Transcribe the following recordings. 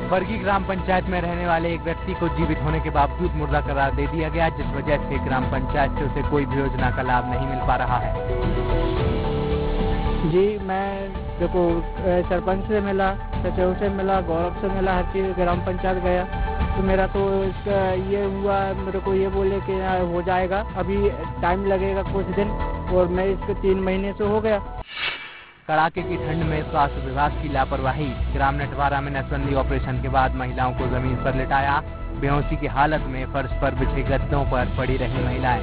बरगी ग्राम पंचायत में रहने वाले एक व्यक्ति को जीवित होने के बावजूद मुर्दा करार दे दिया गया, जिस वजह से ग्राम पंचायत से उसे कोई भी योजना का लाभ नहीं मिल पा रहा है। जी, मैं देखो सरपंच से मिला, सचिव से मिला, गौरव से मिला, हर चीज ग्राम पंचायत गया तो मेरा तो इसका ये हुआ, मेरे को ये बोले कि हो जाएगा, अभी टाइम लगेगा कुछ दिन, और मैं इसको 3 महीने से हो गया। कड़ाके की ठंड में स्वास्थ्य विभाग की लापरवाही। ग्राम नटवारा में नसबंदी ऑपरेशन के बाद महिलाओं को जमीन पर लिटाया, बेहोशी की हालत में फर्श पर बिछे गद्दों पर पड़ी रही महिलाएं।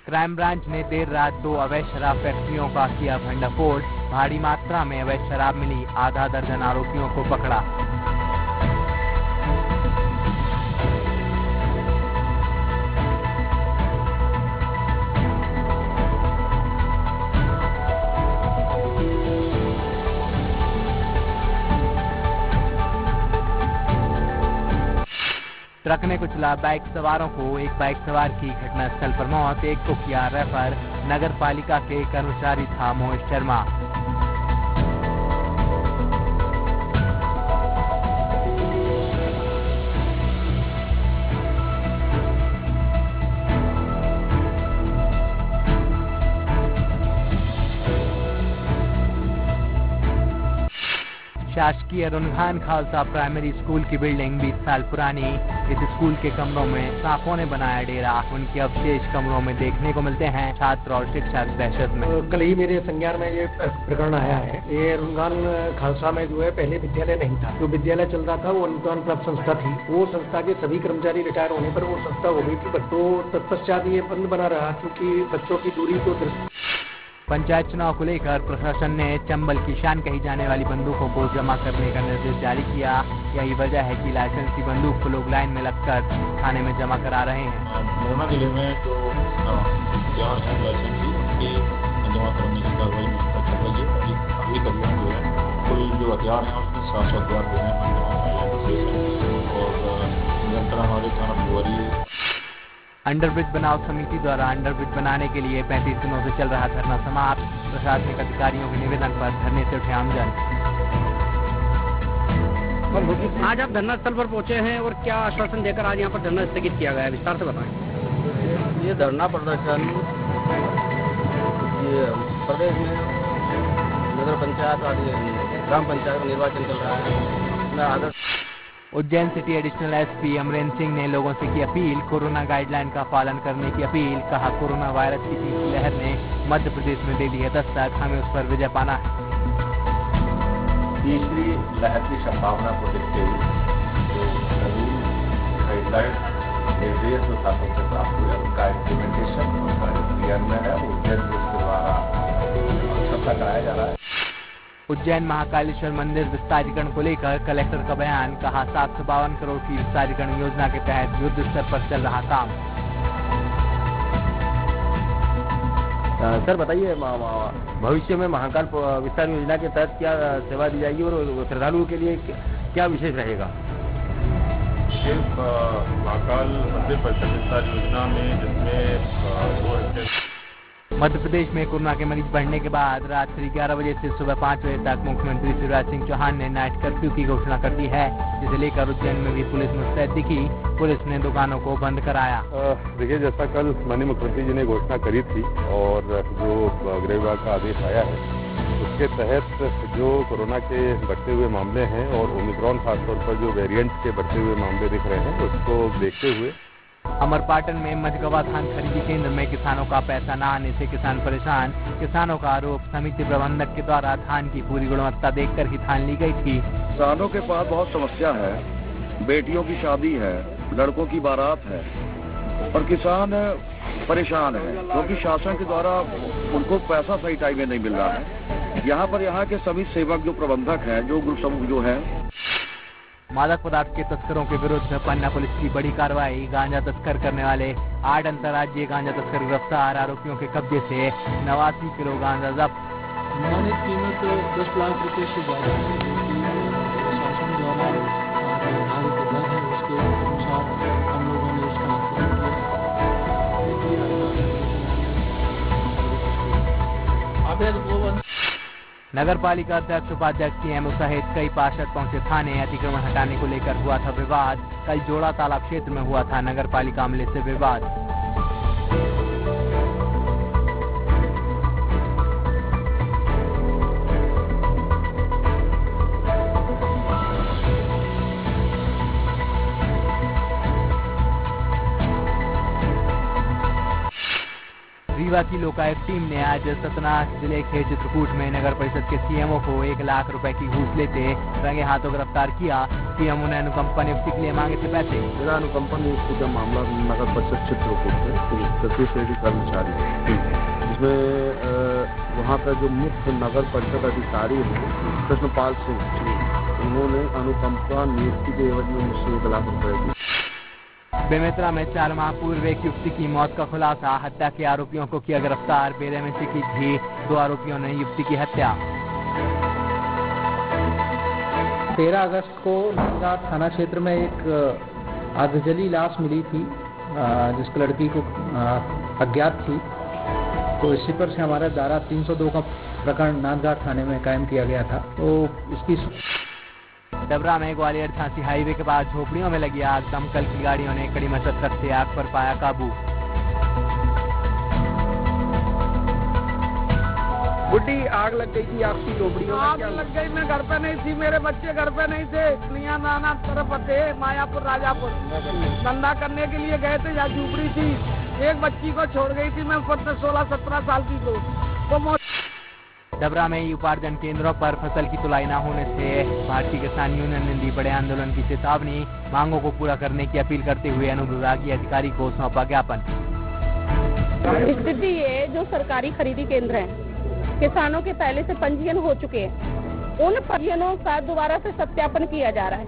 क्राइम ब्रांच ने देर रात 2 अवैध शराब फैक्ट्रियों का किया भंडाफोड़। भारी मात्रा में अवैध शराब मिली, आधा दर्जन आरोपियों को पकड़ा। ट्रक ने कुचला बाइक सवारों को, एक बाइक सवार की घटनास्थल पर मौत, एक को किया रेफर। नगर पालिका के कर्मचारी था मोहित शर्मा। शासकीय रुनघान खालसा प्राइमरी स्कूल की बिल्डिंग 20 साल पुरानी। इस स्कूल के कमरों में सांपों ने बनाया डेरा, उनके अवशेष कमरों में देखने को मिलते हैं। छात्र और शिक्षक दहशत में। कल ही मेरे संज्ञान में ये प्रकरण आया है। ये रुनघान खालसा में जो है पहले विद्यालय नहीं था, जो विद्यालय चल रहा था वो अनुदान प्राप्त संस्था थी। वो संस्था के सभी कर्मचारी रिटायर होने पर वो संस्था हो गई थी, तो तत्पश्चात ये बंद बना रहा क्योंकि बच्चों की दूरी को पंचायत चुनाव को लेकर प्रशासन ने चंबल की शान कही जाने वाली बंदूकों को जमा करने का निर्देश जारी किया। यही वजह है कि लाइसेंसी बंदूक को लोग लाइन में लगकर थाने में जमा करा रहे हैं। मोरना जिले में जो हथियार है लाइसेंसी उनकी जमा करने की कार्रवाई चल रही है। अभी करीबन जो है कुल जो हथियार है उसमें 700 हथियार जो है और नियंत्रण हमारे थाना फुलवारी। अंडरब्रिज बनाओ समिति द्वारा अंडरब्रिज बनाने के लिए 35 दिनों से चल रहा धरना समाप्त। प्रशासनिक अधिकारियों के निवेदन पर धरने से उठे आमजन। आज आप धरना स्थल पर पहुंचे हैं और क्या आश्वासन देकर आज यहाँ पर धरना स्थगित किया गया है, विस्तार से बताएं। ये धरना प्रदर्शन ये प्रदेश में नगर पंचायत और ग्राम पंचायत का निर्वाचन चल रहा है। Ujjain city additional SP Amarendra Singh ने लोगों से की अपील, कोरोना गाइडलाइन का पालन करने की अपील। कहा, कोरोना वायरस की तीसरी लहर ने मध्य प्रदेश में दे दी है दस्तक, हमें उस पर विजय पाना है। तीसरी लहर की संभावना को देखते हुए जो नवीन गाइडलाइन निर्देश जो शासन से प्राप्त हुए उनका इम्प्लीमेंटेशन, उनका क्रियान्वयन है उज्जैन के द्वारा सबका कराया जा रहा है। उज्जैन महाकालेश्वर मंदिर विस्तारीकरण को लेकर कलेक्टर का बयान। कहा, 752 करोड़ की विस्तारीकरण योजना के तहत युद्ध स्तर पर चल रहा काम। सर बताइए, भविष्य में महाकाल विस्तार योजना के तहत क्या सेवा दी जाएगी और श्रद्धालुओं के लिए क्या विशेष रहेगा? महाकाल मंदिर परिसर विस्तार योजना में जिसमें मध्य प्रदेश में कोरोना के मरीज बढ़ने के बाद रात्रि 11 बजे से सुबह 5 बजे तक मुख्यमंत्री शिवराज सिंह चौहान ने नाइट कर्फ्यू की घोषणा कर दी है, जिसे लेकर उज्जैन में भी पुलिस मुस्तैद दिखी। पुलिस ने दुकानों को बंद कराया। देखिए, जैसा कल माननीय मुख्यमंत्री जी ने घोषणा करी थी और जो गृह विभाग का आदेश आया है उसके तहत जो कोरोना के बढ़ते हुए मामले हैं और ओमिक्रॉन खासतौर पर जो वेरिएंट के बढ़ते हुए मामले दिख रहे हैं उसको देखते हुए अमरपाटन में मझगवा धान खरीदी केंद्र में किसानों का पैसा न आने से किसान परेशान। किसानों का आरोप, समिति प्रबंधक के द्वारा धान की पूरी गुणवत्ता देखकर ही धान ली गई थी। किसानों के पास बहुत समस्या है, बेटियों की शादी है, लड़कों की बारात है और किसान परेशान है क्योंकि शासन के द्वारा उनको पैसा सही टाइम में नहीं मिल रहा है। यहाँ पर यहाँ के सभी सेवक जो प्रबंधक हैं, जो ग्रुप समूह जो है। मादक पदार्थ के तस्करों के विरुद्ध पन्ना पुलिस की बड़ी कार्रवाई। गांजा तस्कर करने वाले 8 अंतर्राज्यीय गांजा तस्कर गिरफ्तार। आरोपियों के कब्जे से 89 किलो गांजा जब्त। मानित कीमत 10 लाख रुपए से ज्यादा है। द्वारा निर्धारित दर है उसके अनुसार हम लोगों ने इसका आंकलन किया। नगर पालिका अध्यक्ष उपाध्यक्ष सीएमओ सहित कई पार्षद पहुंचे थाने। अतिक्रमण हटाने को लेकर हुआ था विवाद। कल जोड़ा तालाब क्षेत्र में हुआ था नगर पालिका अमले से विवाद। रीवा की लोकायुक्त टीम ने आज सतना जिले के चित्रकूट में नगर परिषद के सीएमओ को 1 लाख रुपए की घूस लेते रंगे हाथों गिरफ्तार किया। सीएमओ ने अनुकंपा नियुक्ति के लिए मांगे थे पैसे। मेरा अनुकंपा नियुक्ति का मामला नगर परिषद चित्रकूट में 33 कर्मचारी जिसमें वहाँ का जो मुख्य नगर परिषद अधिकारी है कृष्णपाल सिंह, उन्होंने अनुकंपा नियुक्ति के एवज में मुझसे 1 लाख रुपए दी। बेमेतरा में 4 माह पूर्व एक युवती की मौत का खुलासा। हत्या के आरोपियों को किया गिरफ्तार। बेरे में की थी 2 आरोपियों ने युवती की हत्या। 13 अगस्त को नंदा थाना क्षेत्र में एक आगजली लाश मिली थी जिसको लड़की को अज्ञात थी, तो इसी पर से हमारा धारा 302 का प्रकरण नांदघाट थाने में कायम किया गया था। तो इसकी डबरा में ग्वालियर झांसी हाईवे के पास झोपड़ियों में लगी आग। दमकल की गाड़ियों ने कड़ी मशक्कत से आग पर पाया काबू। बुढ़ी आग लग गई थी आपकी झोपड़ियों में? आग लग गई, मैं घर पे नहीं थी, मेरे बच्चे घर पे नहीं थे। नाना तरफ थे, मायापुर राजापुर धंधा करने के लिए गए थे, यहाँ झोपड़ी थी। एक बच्ची को छोड़ गई थी, मैं 16-17 साल की को। डबरा में ही उपार्जन केंद्रों पर फसल की तुलाई न होने से भारतीय किसान यूनियन ने दी बड़े आंदोलन की चेतावनी। मांगों को पूरा करने की अपील करते हुए अनुविभागीय अधिकारी को सौंपा ज्ञापन। स्थिति ये जो सरकारी खरीदी केंद्र हैं, किसानों के पहले से पंजीयन हो चुके हैं, उन पंजीयनों का दोबारा से सत्यापन किया जा रहा है।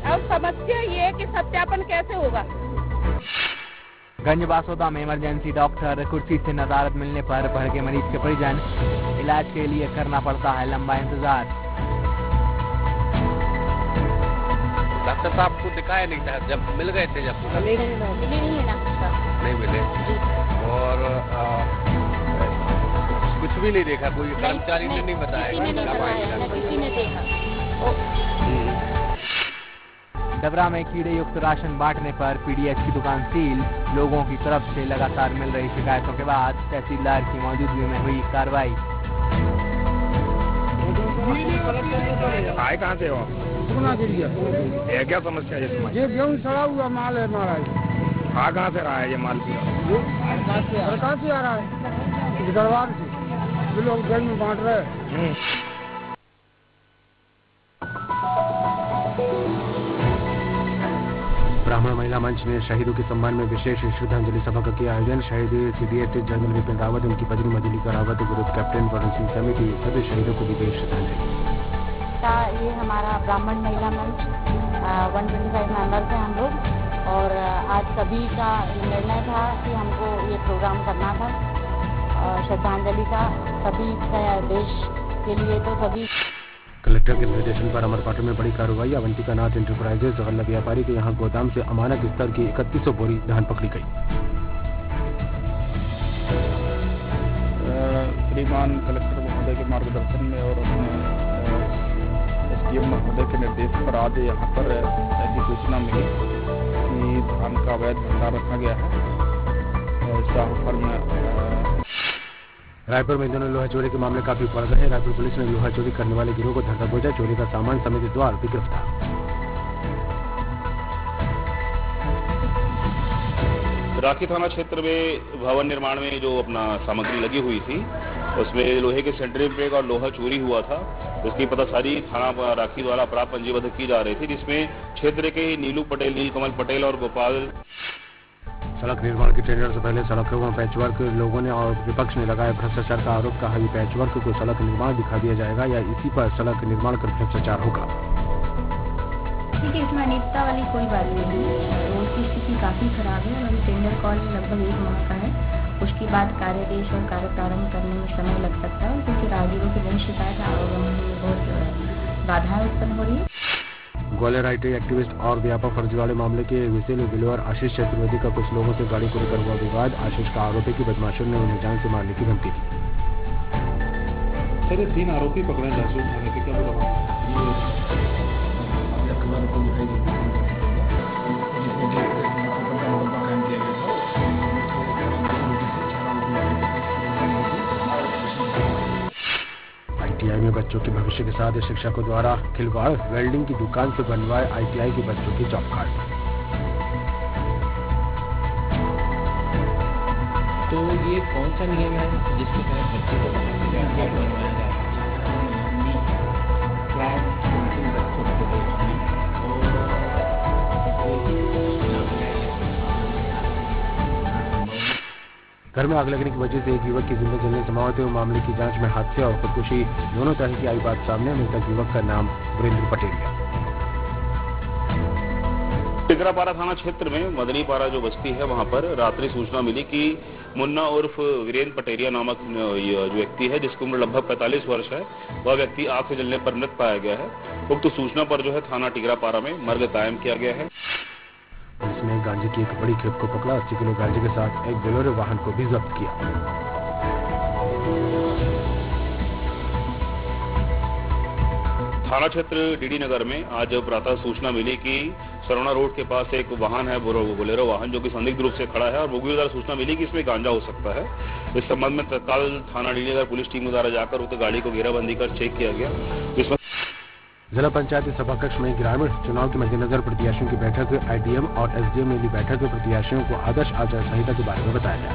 अब समस्या ये है कि सत्यापन कैसे होगा। गंजबासौदा में इमरजेंसी डॉक्टर कुर्सी से नदारद मिलने पर भड़के मरीज के परिजन। इलाज के लिए करना पड़ता है लंबा इंतजार। डॉक्टर साहब को दिखाया नहीं था जब मिल गए थे, जब नहीं मिले और कुछ भी नहीं देखा, कोई कर्मचारी ने नहीं बताया। डबरा में कीड़े युक्त राशन बांटने पर पीडीएस की दुकान सील। लोगों की तरफ से लगातार मिल रही शिकायतों के बाद तहसीलदार की मौजूदगी में हुई कार्रवाई। आए कहाँ से हो? ये क्या समस्या है? ये गेहूँ सड़ा हुआ माल है महाराज। हाँ, कहाँ से रहा है ये माल? कहाँ से आ रहा है? गढ़वाल से। लोग घर में बांट रहे हैं। ब्राह्मण महिला मंच ने शहीदों के सम्मान में विशेष श्रद्धांजलि सभा का किया आयोजन। शहीद सीडीएस जनरल विपिन रावत, उनकी पत्नी मधुलिका रावत, ग्रुप कैप्टन वरुण सिंह समेत सभी शहीदों को दी गई श्रद्धांजलि। ये हमारा ब्राह्मण महिला मंच 125 मेंबर्स हैं हम लोग, और आज सभी का निर्णय था कि हमको ये प्रोग्राम करना था श्रद्धांजलि का, सभी देश के लिए। तो सभी कलेक्टर के निर्देशन पर अमरपाटन में बड़ी कार्रवाई। अवंतिका नाथ इंटरप्राइजेज गल्ला व्यापारी के यहाँ गोदाम से अमानक स्तर की 3100 बोरी धान पकड़ी गई। श्रीमान कलेक्टर महोदय के मार्गदर्शन में और अपने एसडीएम महोदय के निर्देश पर आज यहाँ पर ऐसी सूचना मिली कि धान का अवैध भंडार रखा गया है शाहपुर में। रायपुर में दोनों लोहा चोरी के मामले काफी बढ़ गए हैं। रायपुर पुलिस ने लोहा चोरी करने वाले गिरोह को धरता बोझा, चोरी का सामान समेत 2 आरोपी गिरफ्तार। राखी थाना क्षेत्र में भवन निर्माण में जो अपना सामग्री लगी हुई थी उसमें लोहे के सेंटरिंग ब्रेक और लोहा चोरी हुआ था। इसकी पतासारी थाना राखी द्वारा अपराध पंजीबद्ध की जा रही थी, जिसमें क्षेत्र के नीलू पटेल, नीलकमल पटेल और गोपाल। सड़क निर्माण के टेंडर से पहले सड़कों में पैचवर्क, लोगों ने और विपक्ष ने लगाया भ्रष्टाचार का आरोप। कहा ये पैचवर्क को सड़क निर्माण दिखा दिया जाएगा या इसी पर सड़क निर्माण कर भ्रष्टाचार होगा। देखिए, इसमें अनियमितता वाली कोई बात नहीं है। रोड की स्थिति काफी खराब है और टेंडर कॉल लगभग 1 माह का है। उसके बाद कार्यदेश और कार्य प्रारंभ करने में समय लग सकता है, क्योंकि राहगीरों की नई शिकायत आवागमन में बहुत बाधाएं उत्पन्न हो रही है। ग्वालियर आईटी एक्टिविस्ट और व्यापक फर्जीवाड़े मामले के विजिल विलोर आशीष चतुर्वेदी का कुछ लोगों से गाड़ी को लेकर हुआ विवाद। आशीष का आरोप है कि बदमाशों ने उन्हें जान से मारने की धमकी दी। सर, 3 आरोपी पकड़े जासूस थाने के, क्या बोला? आईटीआई में बच्चों के भविष्य के साथ शिक्षकों द्वारा खिलवाड़, वेल्डिंग की दुकान से बनवाए आईटीआई के बच्चों की जॉब कार्ड। तो ये कौन सा नियम है जिसके तहत बच्चों को जॉब कार्ड बनवाया जा रहा है? घर में आग लगने की वजह से एक युवक की जिंदा जलने समाप्त हुए मामले की जांच में हादसे और खुदकुशी दोनों तरह की आई बात सामने। मृतक युवक का नाम वीरेंद्र पटेरिया। टिकरापारा थाना क्षेत्र में मदनीपारा जो बस्ती है, वहां पर रात्रि सूचना मिली कि मुन्ना उर्फ वीरेंद्र पटेरिया नामक जो व्यक्ति है, जिसकी उम्र लगभग 45 वर्ष है, वह व्यक्ति आग से जलने पर मृत पाया गया है। उक्त सूचना पर जो है थाना टिकरापारा में मर्ग कायम किया गया है। पुलिस ने गांजे की एक बड़ी खेप को पकड़ा। 80 किलो गांजे के साथ एक बोलेरो वाहन को भी जब्त किया। थाना क्षेत्र डीडी नगर में आज प्रातः सूचना मिली कि सरोना रोड के पास एक वाहन है, बोलेरो वाहन, जो कि संदिग्ध रूप से खड़ा है और मुखबिर सूचना मिली कि इसमें गांजा हो सकता है। इस संबंध में तत्काल थाना डीडी नगर पुलिस टीम द्वारा जाकर उक्त गाड़ी को घेराबंदी कर चेक किया गया। इसमें जिला पंचायती सभाकक्ष में ग्रामीण चुनाव के मद्देनजर प्रत्याशियों की बैठक, आईडीएम और एसडीएम ने ली बैठक में प्रत्याशियों को आदर्श आचार संहिता के बारे में बताया गया।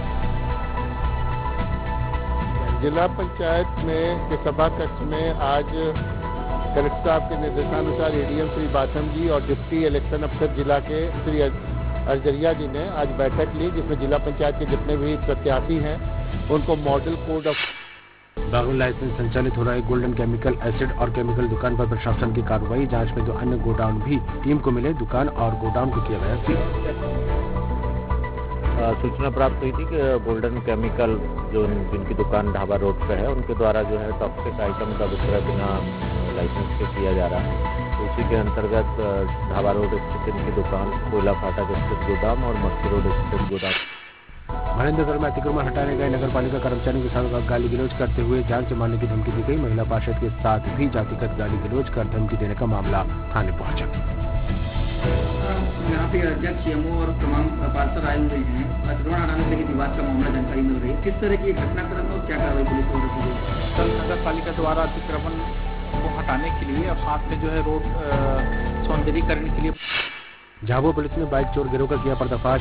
जिला पंचायत में के सभाकक्ष में आज कलेक्टर साहब के निर्देशानुसार एडीएम श्री बाथम जी और डिप्टी इलेक्शन अफसर जिला के श्री अरजरिया जी ने आज बैठक ली, जिसमें जिला पंचायत के जितने भी प्रत्याशी हैं उनको मॉडल कोड ऑफ बागुल लाइसेंस संचालित हो रहा है गोल्डन केमिकल एसिड और केमिकल दुकान पर प्रशासन की कार्रवाई। जांच में 2 अन्य गोडाउन भी टीम को मिले। दुकान और गोडाउन को किया गया सील। सूचना प्राप्त हुई थी कि गोल्डन केमिकल जो जिनकी दुकान ढाबा रोड पे है, उनके द्वारा जो है टॉक्सिक आइटम का विक्रय बिना लाइसेंस के किया जा रहा है। तो उसी के अंतर्गत ढाबा रोड स्थित इनकी दुकान, कोयला फाटक स्थित गोदाम और मक्खी रोड स्थित गोदाम। महेंद्रगढ़ में अतिक्रमण हटाने गए नगर पालिका कर्मचारियों के साथ गाली गलौज करते हुए जान से मारने की धमकी दी गई। महिला पार्षद के साथ भी जातिगत गाली गलौज कर धमकी देने का मामला थाने पहुंचा। यहाँ पे अध्यक्ष सीएमओ और तमाम पार्षद आए हुए हैं। अतिक्रमण हटाने से विवाद का मामला जानकारी मिल रही है। किस तरह की घटनाक्रम है और क्या कार्रवाई पुलिस को रखी गई? कल नगर पालिका द्वारा अतिक्रमण को हटाने के लिए और साथ में जो है रोड सौंदर्यीकरण के लिए झाबुआ पुलिस ने बाइक चोर गिरोह का किया पर्दाफाश।